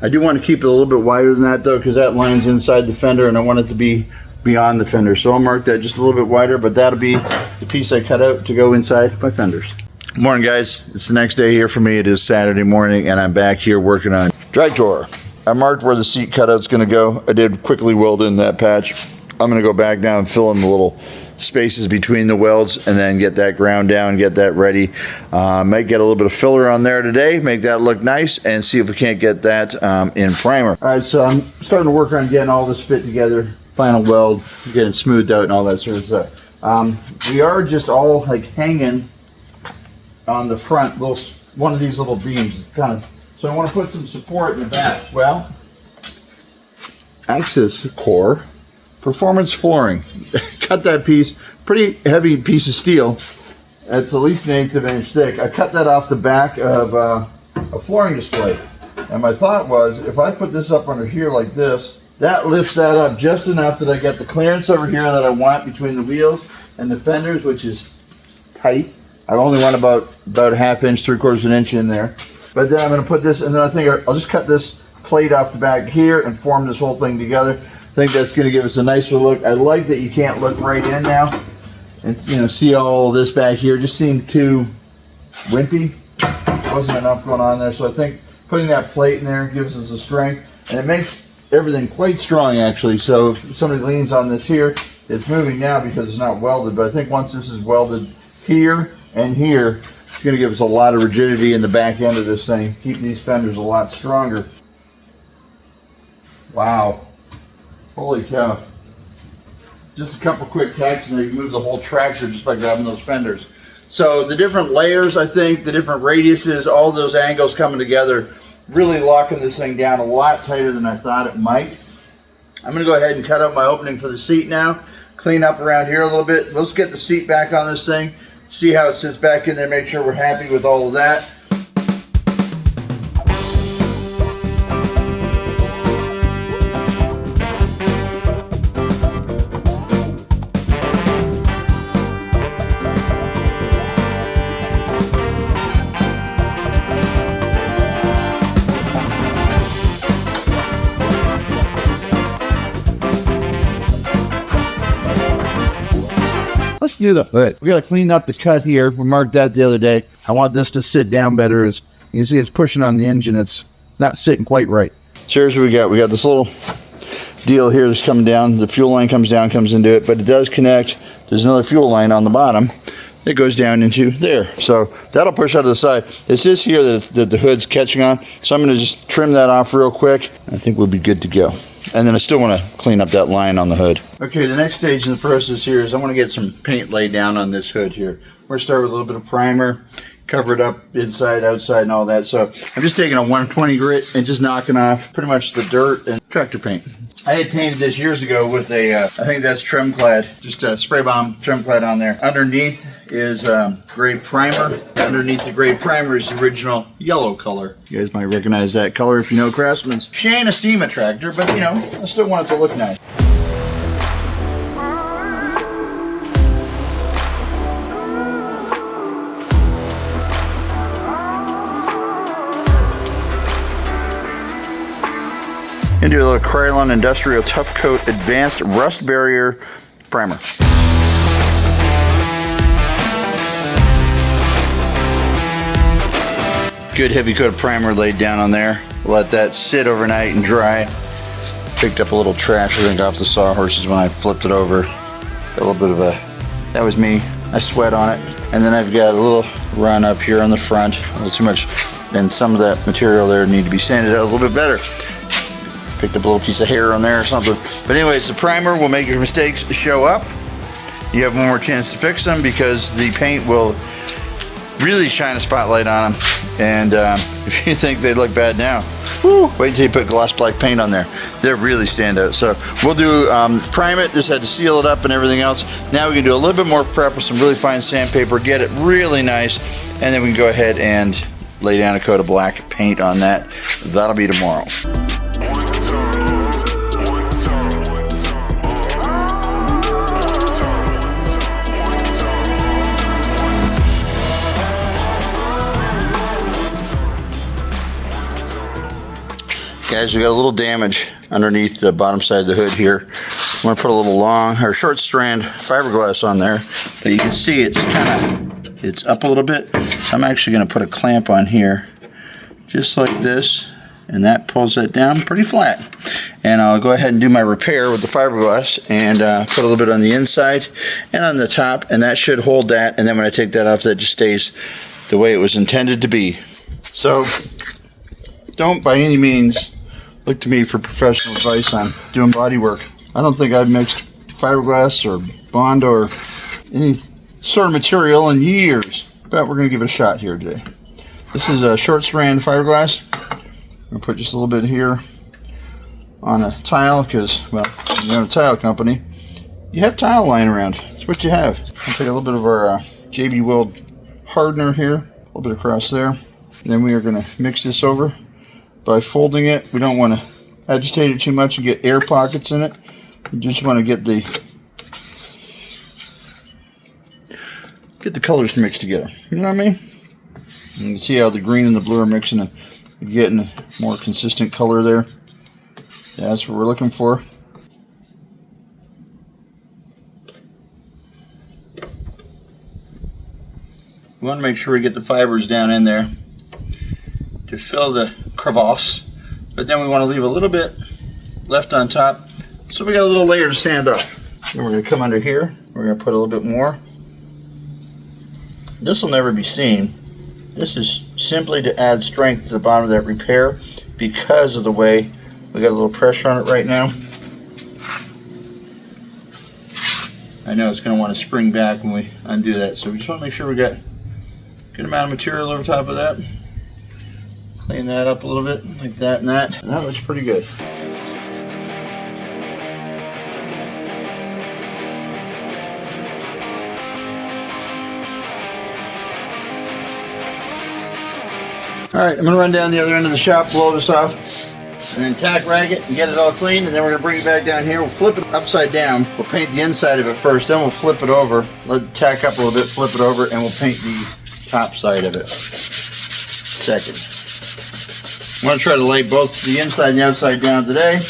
I do want to keep it a little bit wider than that though, because that line's inside the fender and I want it to be beyond the fender. So I'll mark that just a little bit wider, but that'll be the piece I cut out to go inside my fenders. Morning guys, it's the next day here for me. It is Saturday morning and I'm back here working on Dragtor. I marked where the seat cutout's going to go. I did quickly weld in that patch. I'm going to go back now and fill in the little spaces between the welds and then get that ground down, get that ready. Might get a little bit of filler on there today, make that look nice, and see if we can't get that in primer. All right, so I'm starting to work on getting all this fit together, final weld, getting smoothed out and all that sort of stuff. We are just all like hanging on the front, one of these little beams. It's kind of, so I want to put some support in the back. Well, Axis Core Performance Flooring. Cut that piece, pretty heavy piece of steel. It's at least 1/8 of an inch thick. I cut that off the back of a flooring display. And my thought was, if I put this up under here like this, that lifts that up just enough that I get the clearance over here that I want between the wheels and the fenders, which is tight. I only want about a 1/2 inch, 3/4 of an inch in there. But then I'm going to put this, and then I think I'll just cut this plate off the back here and form this whole thing together. I think that's going to give us a nicer look. I like that you can't look right in now and see all this back here. Just seemed too wimpy. Wasn't enough going on there. So I think putting that plate in there gives us a strength, and it makes everything quite strong actually. So if somebody leans on this here, it's moving now because it's not welded, but I think once this is welded here and here, it's going to give us a lot of rigidity in the back end of this thing. Keep these fenders a lot stronger. Wow. Holy cow. Just a couple quick tacks and you can move the whole tractor just by grabbing those fenders. So the different layers, I think, the different radiuses, all those angles coming together, really locking this thing down a lot tighter than I thought it might. I'm going to go ahead and cut out my opening for the seat now, clean up around here a little bit. Let's get the seat back on this thing, see how it sits back in there, make sure we're happy with all of that. Let's do the hood. We got to clean up the cut here. We marked that the other day. I want this to sit down better. As you can see, it's pushing on the engine. It's not sitting quite right. So here's what we got. We got this little deal here that's coming down. The fuel line comes down, comes into it, but it does connect. There's another fuel line on the bottom that goes down into there. So that'll push out to the side. It's this here that the hood's catching on. So I'm going to just trim that off real quick. I think we'll be good to go. And then I still want to clean up that line on the hood. Okay, the next stage in the process here is I want to get some paint laid down on this hood here. We're going to start with a little bit of primer, cover it up inside, outside, and all that. So I'm just taking a 120 grit and just knocking off pretty much the dirt and tractor paint. I had painted this years ago with a, I think that's trim clad, just a spray bomb trim clad on there. Underneath is gray primer. Underneath the gray primer is the original yellow color. You guys might recognize that color if you know Craftsman. She ain't a SEMA tractor, but I still want it to look nice. And do a little Krylon Industrial Tough Coat Advanced Rust Barrier Primer. good heavy coat of primer laid down on there. Let that sit overnight and dry. Picked up a little trash, I think, off the sawhorses when I flipped it over. Got a little bit of a, that was me. I sweat on it. And then I've got a little run up here on the front. A little too much, and some of that material there need to be sanded out a little bit better. Picked up a little piece of hair on there or something. But anyways, the primer will make your mistakes show up. You have one more chance to fix them because the paint will really shine a spotlight on them. And if you think they look bad now, whew, wait until you put gloss black paint on there. They really stand out. So we'll do prime it. Just had to seal it up and everything else. Now we can do a little bit more prep with some really fine sandpaper, get it really nice, and then we can go ahead and lay down a coat of black paint on that. That'll be tomorrow. Guys, we got a little damage underneath the bottom side of the hood here. I'm gonna put a little long or short strand fiberglass on there, but you can see it's it's up a little bit. I'm actually gonna put a clamp on here, just like this, and that pulls that down pretty flat. And I'll go ahead and do my repair with the fiberglass and put a little bit on the inside and on the top, and that should hold that. And then when I take that off, that just stays the way it was intended to be. So don't by any means look to me for professional advice on doing body work. I don't think I've mixed fiberglass or bond or any sort of material in years, but we're going to give it a shot here today. This is a short strand fiberglass. I'm going to put just a little bit here on a tile because, well, when you're in a tile company, you have tile lying around. That's what you have. I'll take a little bit of our JB Weld hardener here, a little bit across there. And then we are going to mix this over by folding it. We don't want to agitate it too much and get air pockets in it. You just want to get the colors mixed together. You know what I mean? You can see how the green and the blue are mixing and getting a more consistent color there. Yeah, that's what we're looking for. We want to make sure we get the fibers down in there to fill the crevasse, but then we want to leave a little bit left on top, so we got a little layer to stand up. Then we're going to come under here, we're going to put a little bit more. This will never be seen. This is simply to add strength to the bottom of that repair because of the way we got a little pressure on it right now. I know it's going to want to spring back when we undo that, so we just want to make sure we got a good amount of material over top of that. Clean that up a little bit, like that and that. And that looks pretty good. Alright, I'm going to run down the other end of the shop, blow this off, and then tack rag it and get it all clean, and then we're going to bring it back down here. We'll flip it upside down. We'll paint the inside of it first, then we'll flip it over, let it tack up a little bit, flip it over, and we'll paint the top side of it second. I'm going to try to lay both the inside and the outside down today.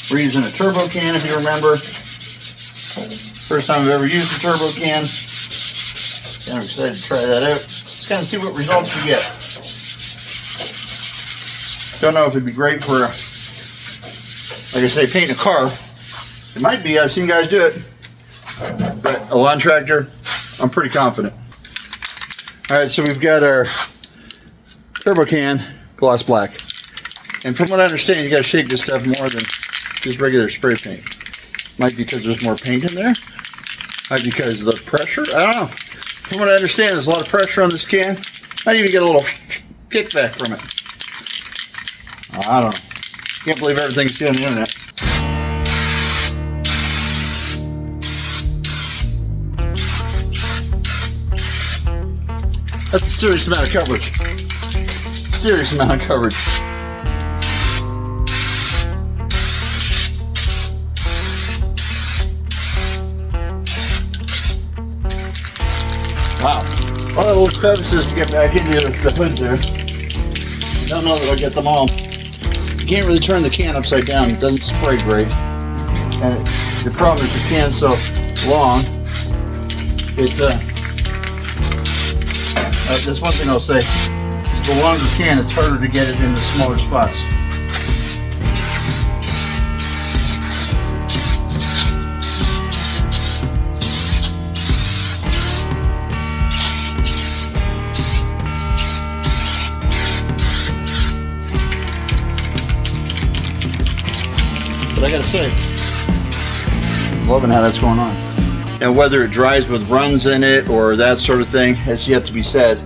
We're using a turbo can, if you remember. First time I've ever used a turbo can. I'm excited to try that out. Let's kind of see what results we get. Don't know if it'd be great for, like I say, painting a car. It might be. I've seen guys do it. But a lawn tractor, I'm pretty confident. Alright, so we've got our turbo can, gloss black. And from what I understand, you got to shake this stuff more than just regular spray paint. Might be because there's more paint in there. Might be because of the pressure. I don't know. From what I understand, there's a lot of pressure on this can. Might even get a little kickback from it. I don't know. Can't believe everything you see on the internet. That's a serious amount of coverage. Serious amount of coverage. Wow. A lot of little crevices to get back into the hood there. I don't know that I'll get them all. You can't really turn the can upside down. It doesn't spray great. And the problem is the can's so long. That's one thing I'll say. the longer the can, it's harder to get it into smaller spots. But I gotta say, loving how that's going on. And whether it dries with runs in it or that sort of thing, that's yet to be said.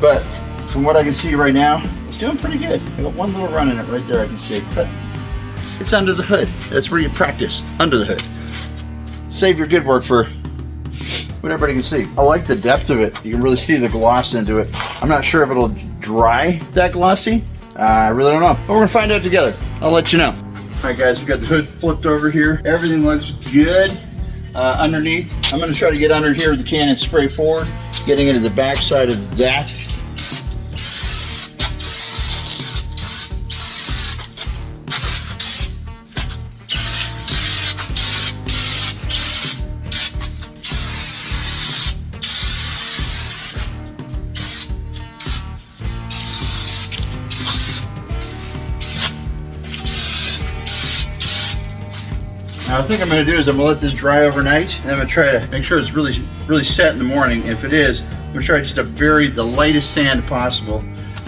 But from what I can see right now, it's doing pretty good. I got one little run in it right there I can see, but it's under the hood. That's where you practice, under the hood. Save your good work for what everybody can see. I like the depth of it. You can really see the gloss into it. I'm not sure if it'll dry that glossy. I really don't know, but we're gonna find out together. I'll let you know. All right, guys, we got the hood flipped over here. Everything looks good underneath. I'm going to try to get under here with the can and spray forward, getting into the back side of that. Now, I think I'm going to do is I'm going to let this dry overnight, and I'm going to try to make sure it's really set in the morning. If it is, I'm going to try just to vary the lightest sand possible.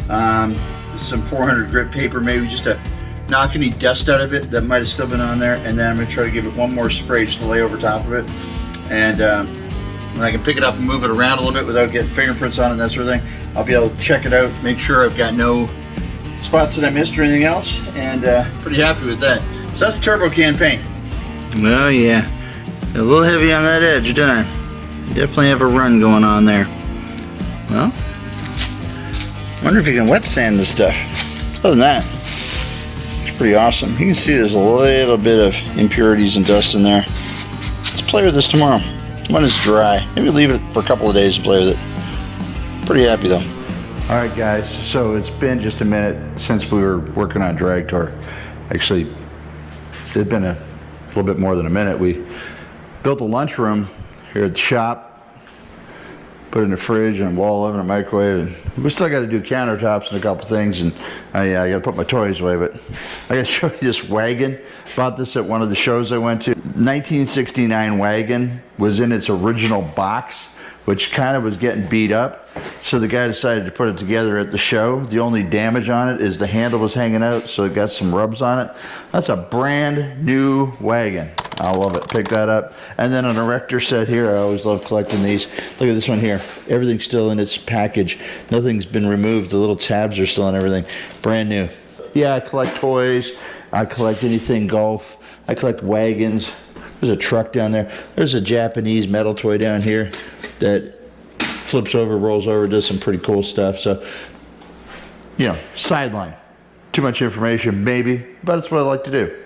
Some 400 grit paper, maybe just to knock any dust out of it that might have still been on there, and then I'm going to try to give it one more spray just to lay over top of it. And when I can pick it up and move it around a little bit without getting fingerprints on it and that sort of thing, I'll be able to check it out, make sure I've got no spots that I missed or anything else, and pretty happy with that. So that's the turbo can paint. Well, yeah, a little heavy on that edge, didn't I? Definitely have a run going on there. Well, wonder if you can wet sand this stuff. Other than that, it's pretty awesome. You can see there's a little bit of impurities and dust in there. Let's play with this tomorrow when it's dry. Maybe leave it for a couple of days to play with it. Pretty happy though. All right, guys, so it's been just a minute since we were working on Dragtor. Actually, it's been a little bit more than a minute. We built a lunchroom here at the shop, put in a fridge and a wall oven and a microwave, and we still got to do countertops and a couple things, and I got to put my toys away. But I got to show you this wagon. Bought this at one of the shows I went to. 1969 wagon was in its original box, which kind of was getting beat up, so the guy decided to put it together at the show. The only damage on it is the handle was hanging out, so it got some rubs on it. That's a brand new wagon. I love it. Pick that up. And then an erector set here. I always love collecting these. Look at this one here. Everything's still in its package. Nothing's been removed. The little tabs are still on everything. Brand new. Yeah, I collect toys. I collect anything golf. I collect wagons. There's a truck down there. There's a Japanese metal toy down here that flips over, rolls over, does some pretty cool stuff. So, you know, sideline. Too much information, maybe, but it's what I like to do.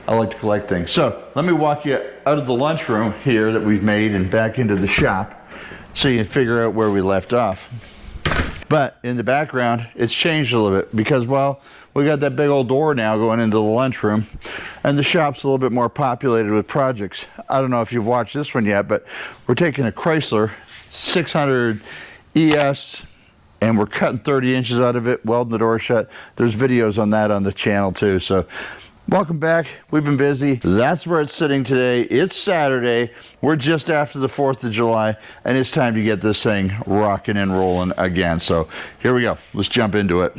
I like to collect things. So, let me walk you out of the lunchroom here that we've made and back into the shop so you can figure out where we left off. But in the background, it's changed a little bit because, well, we got that big old door now going into the lunchroom, and the shop's a little bit more populated with projects. I don't know if you've watched this one yet, but we're taking a Chrysler 600 ES and we're cutting 30 inches out of it, welding the door shut. There's videos on that on the channel too. So welcome back. We've been busy. That's where it's sitting today. It's Saturday. We're just after the 4th of July, and it's time to get this thing rocking and rolling again. So here we go. Let's jump into it.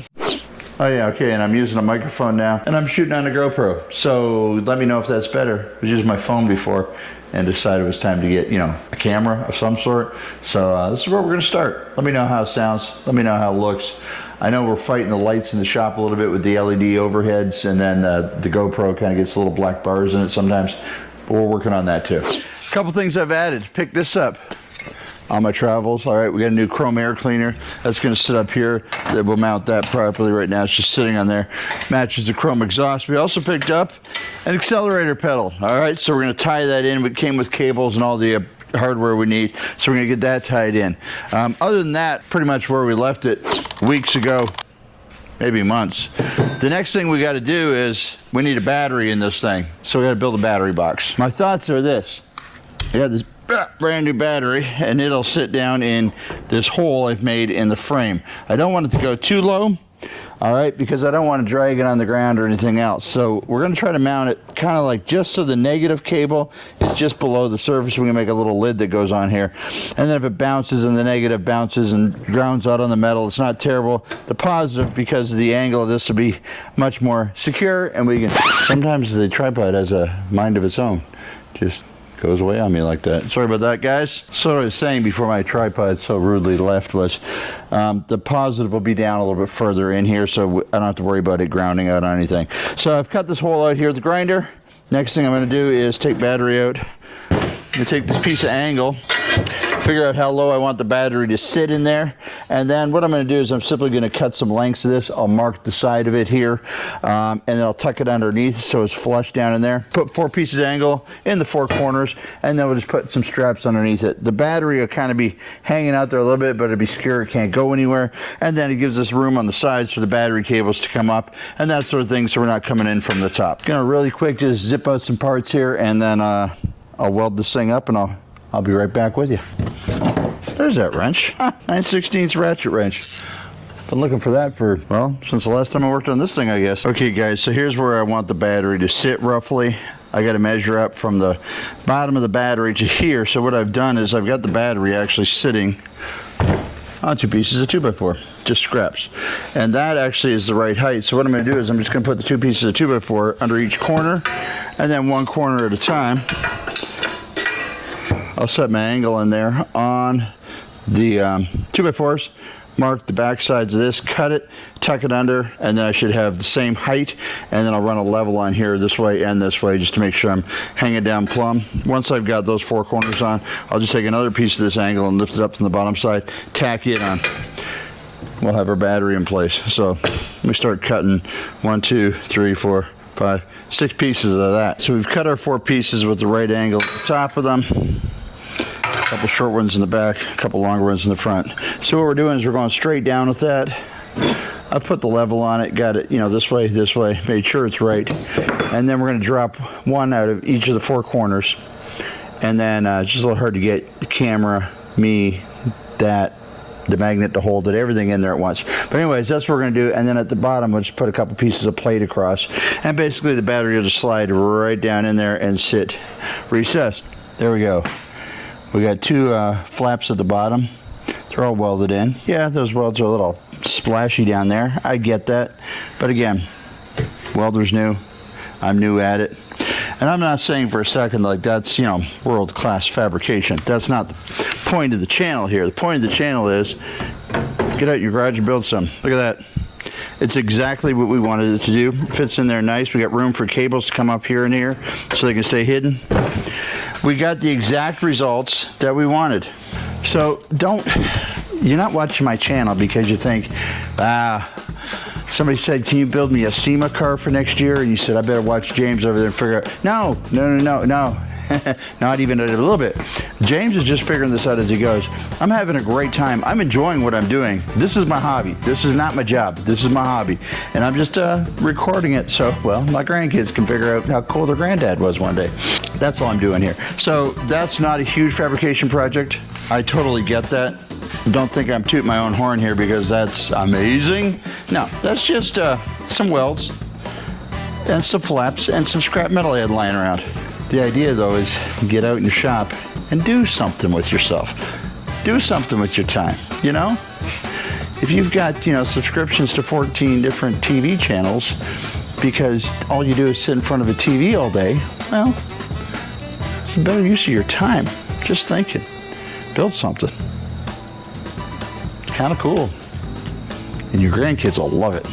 Oh yeah, okay, and I'm using a microphone now, and I'm shooting on a GoPro. So let me know if that's better. I was using my phone before and decided it was time to get, you know, a camera of some sort. So this is where we're gonna start. Let me know how it sounds. Let me know how it looks. I know we're fighting the lights in the shop a little bit with the LED overheads, and then the GoPro kind of gets little black bars in it sometimes, but we're working on that too. A couple things I've added. Pick this up on my travels. All right, we got a new chrome air cleaner that's going to sit up here. That will mount that properly. Right now it's just sitting on there. Matches the chrome exhaust. We also picked up an accelerator pedal. All right, so we're going to tie that in. It came with cables and all the hardware we need, so we're going to get that tied in. Other than that, pretty much where we left it weeks ago, maybe months. The next thing we got to do is we need a battery in this thing, so we got to build a battery box. My thoughts are this. I got this brand new battery, and it'll sit down in this hole I've made in the frame. I don't want it to go too low, all right, because I don't want to drag it on the ground or anything else. So we're going to try to mount it kind of like just so the negative cable is just below the surface. We can make a little lid that goes on here, and then if it bounces and the negative bounces and grounds out on the metal, it's not terrible. The positive, because of the angle of this, will be much more secure, and we can, sometimes the tripod has a mind of its own, just goes away on me like that. Sorry about that, guys. So what I was saying before my tripod so rudely left was the positive will be down a little bit further in here, so I don't have to worry about it grounding out on anything. So I've cut this hole out here with the grinder. Next thing I'm going to do is take battery out. I'm going to take this piece of angle, figure out how low I want the battery to sit in there, and then what I'm going to do is I'm simply going to cut some lengths of this. I'll mark the side of it here, and then I'll tuck it underneath so it's flush down in there. Put 4 pieces of angle in the 4 corners, and then we'll just put some straps underneath it. The battery will kind of be hanging out there a little bit, but it'll be secure, it can't go anywhere, and then it gives us room on the sides for the battery cables to come up and that sort of thing, so we're not coming in from the top. Gonna really quick just zip out some parts here, and then I'll weld this thing up, and I'll be right back with you. There's that wrench. 9/16 ratchet wrench. Been looking for that for, well, since the last time I worked on this thing, I guess. Okay, guys, so here's where I want the battery to sit roughly. I got to measure up from the bottom of the battery to here. So what I've done is I've got the battery actually sitting on 2 pieces of 2x4, just scraps. And that actually is the right height. So what I'm going to do is I'm just going to put the 2 pieces of 2x4 under each corner, and then 1 corner at a time. I'll set my angle in there on the 2x4s, mark the back sides of this, cut it, tuck it under, and then I should have the same height, and then I'll run a level on here this way and this way just to make sure I'm hanging down plumb. Once I've got those 4 corners on, I'll just take another piece of this angle and lift it up from the bottom side, tack it on. We'll have our battery in place. So let me start cutting 1, 2, 3, 4, 5, 6 pieces of that. So we've cut our 4 pieces with the right angle at the top of them. A couple short ones in the back, a couple longer ones in the front. So what we're doing is we're going straight down with that. I put the level on it, got it, you know, this way, made sure it's right. And then we're going to drop 1 out of each of the 4 corners. And then it's just a little hard to get the camera, me, that, the magnet to hold it, everything in there at once. But anyways, that's what we're going to do. And then at the bottom, we'll just put a couple pieces of plate across. And basically the battery will just slide right down in there and sit recessed. There we go. We got 2 flaps at the bottom. They're all welded in. Yeah, those welds are a little splashy down there. I get that. But again, welder's new. I'm new at it. And I'm not saying for a second like that's, you know, world-class fabrication. That's not the point of the channel here. The point of the channel is get out your garage and build some. Look at that. It's exactly what we wanted it to do. It fits in there nice. We got room for cables to come up here and here so they can stay hidden. We got the exact results that we wanted. So you're not watching my channel because you think, somebody said, can you build me a SEMA car for next year? And you said, I better watch James over there and figure out. No. Not even a little bit. James is just figuring this out as he goes. I'm having a great time. I'm enjoying what I'm doing. This is my hobby. This is not my job. This is my hobby. And I'm just recording it so, well, my grandkids can figure out how cool their granddad was one day. That's all I'm doing here. So that's not a huge fabrication project. I totally get that. Don't think I'm tooting my own horn here because that's amazing. No, that's just some welds and some flaps and some scrap metal I had lying around. The idea, though, is get out in your shop and do something with yourself. Do something with your time, you know? If you've got, you know, subscriptions to 14 different TV channels because all you do is sit in front of a TV all day, well, it's a better use of your time. Just thinking. Build something. Kind of cool. And your grandkids will love it.